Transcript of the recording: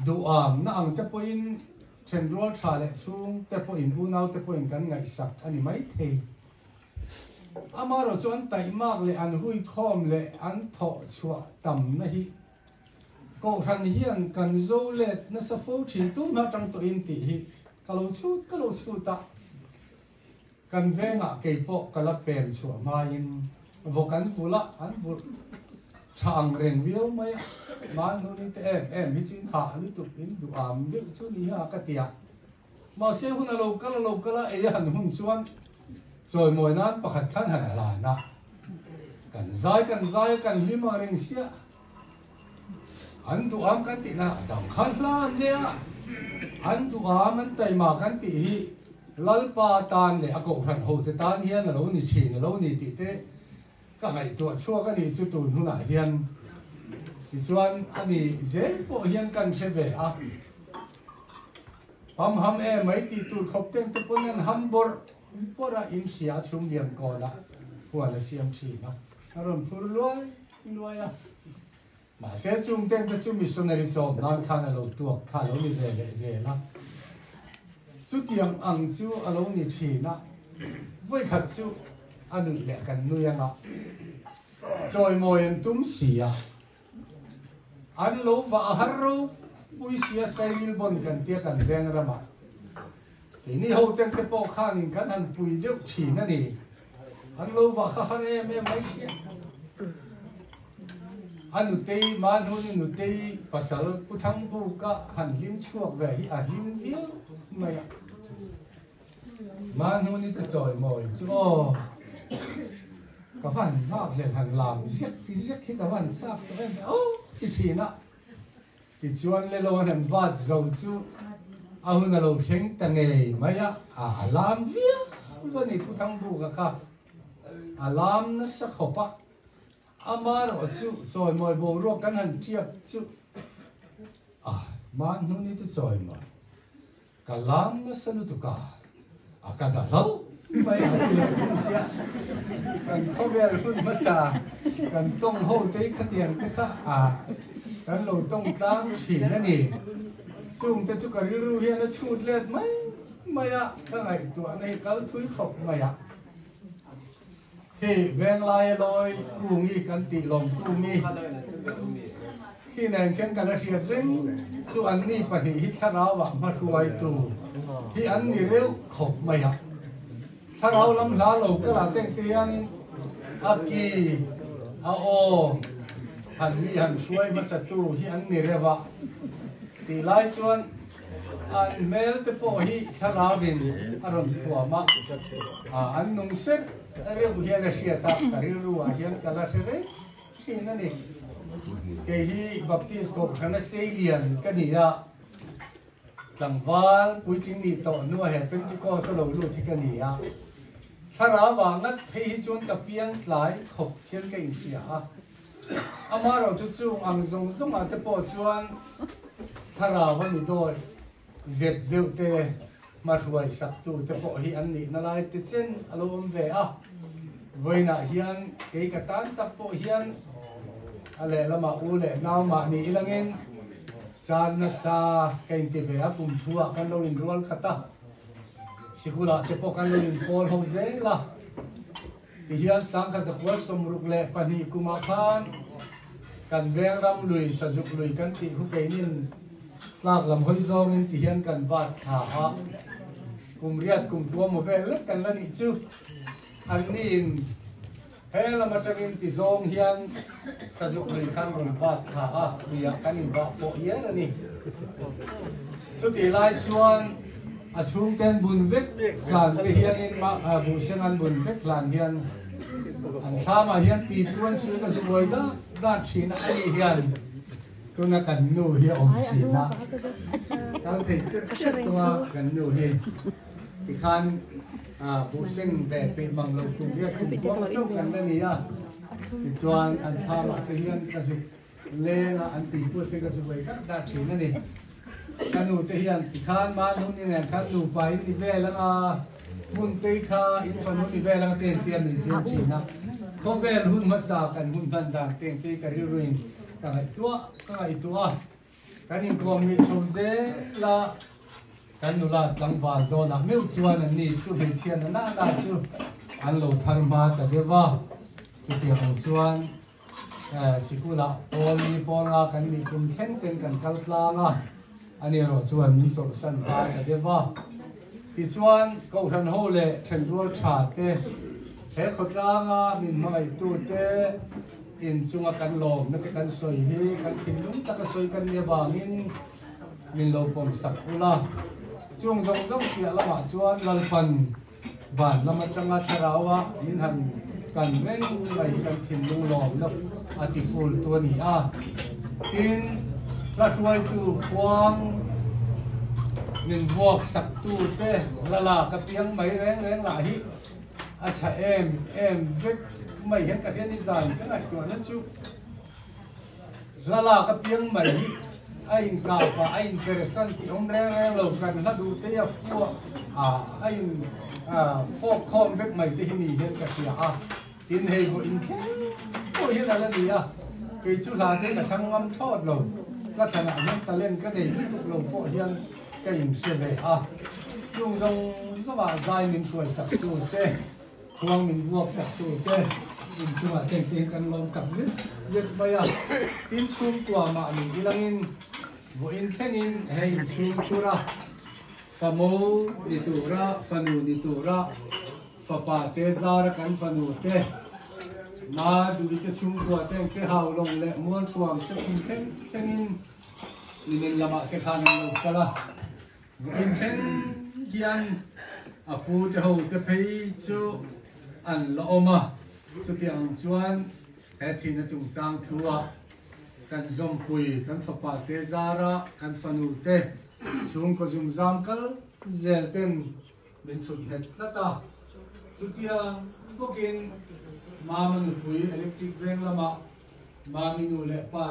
duam na ang te po in central chale chung te po in unaw te po in kan ngai sak ani mai the amaro chuan tai mak le an hui khom le an tho chua tam na hi ko ran hian kan zo le na sa fo thin tu na tang to in ti hi kalo chu ta kan venga ke po kala pen chua ma in vokan fula an bu chang reng viu mai man no ni te em hi chin ha ni tu in du am viu chu ni ha ka tia ma se hun lo kala e han hun chuan rồi mỗi năm bạc khăn hẳn là na cần dai cần lim mà rình xia anh tụ am cái tị na đằng khăn la nè anh tụ am anh tay mà cái tị hi lal pa tan để ako hẳn hồ te tan hiền là lâu ni chỉ là lâu ni tị te các ngày tuột xua cái ni chú tụn hun lại hiền thì chuan anh ni dễ bộ hiền cần sẽ về à ham em mấy tị tụt khóc tên tụt bọn anh ham bor pora in sia chung liam ko la kwa la siam chi na aron phur loi ya ma se chung ten ta chu missionary job nan khan lo tu kha lo ni le la chu tiam ang chu alo ni chi na voi khat chu anu le kan nu ya na choi moyen tum sia an lo va har ro pui sia sai bil bon kan tia kan veng ra ma thì ni hậu tên cái bộ khang cái anh bùi rượu chỉ nó đi anh lâu vào khá em mấy xe anh nụ tây mà nụ tây pasal ku thang bu ka han him chuộc về à him viếng mày mà nụ ni cái trời mồi chứ các bạn học lên hàng làm giết khi các bạn sao các bạn cái gì nữa thì chuan lên lô làm vặt dầu chú ahun alo theng tange maya alam via vani putang bu ka alam na sa khopa amar osu choi moi bo ro kan han tiap chu man nu ni tu choi ma kalam na sa lu tu ka akada lo mai ha sia kan khover hun masa kan tong ho te khatian ka kan lo tong tang chi na ni chung ta chu ka ru hian na chut let mai à ka ngai tua nei kal thui khop mai à he veng lai loi ku ngi kan ti lom ku ngi khi này khen ka la ria reng chu an ni pa hi tharau wa ma ruai tu hi an ni reu khop mai à tharau lam la lo ka la teng tian a ki a o han mi han suai ma sa tu hi an ni rewa thì lai chuan an mel te po hi tharawin aron thua ma an nung set reu hian a hria ta kariru a hian kala thre sin ani ke hi baptist ko khana selian kania tlangwal puiting ni to nu he pentecost lo lu thi kania tharawa ngat hi chuan ka piang tlai khop hian ke in sia amaro chu chu ang zong a te po chuan tharawa ni doi zep deu te marhuai sak tu te po hi an ni na lai te chen alom ve a voina hian ke ka tan tak po hian ale lama u le naw ma ni ilangin chan na sa kain te ve a pum thua kan lo in rol khata sikula te po kan lo in pol ho ze la ti hian sang kha zakwa somruk le pani kuma khan kan veng ram lui sa juk lui kan ti hu ke nin lạc làm hơi do nên thì hiện cần vạt thả cùng riết cùng tua một về lết cần là nị chứ anh nhìn hay là mặt trăng thì do hiện sử dụng người khăn cùng vạt thả vì cái nhìn vạt bộ yế là nị chú tỷ lại chuan chung tên bùn vết làn cái hiện mà bù sen ăn bùn vết làn hiện anh sa mà hiện bị tuôn suy cái sự bồi đó đã chỉ là anh hiện tôi nghe cần nụ hi ông chỉ na, tao thấy tôi cần nụ hi, thì khan bộ sinh về bị bằng lâu cùng biết không có số cần cái gì à, thì cho anh tham mà tự nhiên cái gì lên là anh tìm được cái gì vậy các đại chỉ này này, cái nụ tự nhiên thì khan mà nụ như này khan nụ phải thì về là muốn tây kha ít phần muốn thì về là tiền tiền thì chỉ na, không về là hun mất sao cần hun phân đàn tiền tây cái ruin cái này tua kan in ko mi chu ze la kan nu la tlang ba do na meu chuan an ni chu be chian na na chu an lo thar ma ta de wa chu ti hong chuan sikula pol nga kan mi kum theng ten kan kal tla nga ani ro chuan min so san ta ta de wa ti chuan ko ran ho le then rual tha te se khotla nga min mai tu te in chunga kan lom na kan soi hi kan thin lung ta ka soi kan ne bangin min lo pom sakula chung zong zong sia lama chuan lalpan van lama tanga tharawa min han kan reng mai kan thin lung lom na ati full tu ni a tin la tuai tu kwang min buak sak tu te lala ka piang mai reng la hi acha em vek mai hen ka hian izan ka ngai to na chu lala ka piang mai ai ka pa ai interesant ti om reng lo kan na du te ya fu ai fo khom vek mai te hi ni hen ka sia a tin hei go in ke ko hi la ni a ke chu la te ka sang ngam thot lo ka thana hen ta len ka nei tu lo po hian ka in se ve a chung zong ba zai min chuai sak tu te huang min buộc sạch tu te in chung a teng kan lom kap zet baya tin chung tua ma ni ilangin vo in thengin hei chung chura famo ni tura fanu ni tura papa te zar kan fanu te na du te chung tua teng te hau long le muan chuam se in thengin inin lama ke khan lo kala vo in theng hian apu te ho te phei chu an lo ma chu tiang chuan he thi na chung chang thua kan zom pui kan fapa te zara kan fanu te chung ko zum zam kal zel ten min chut het lata chu tiang bokin ma manu pui electric veng lama ma minu le pa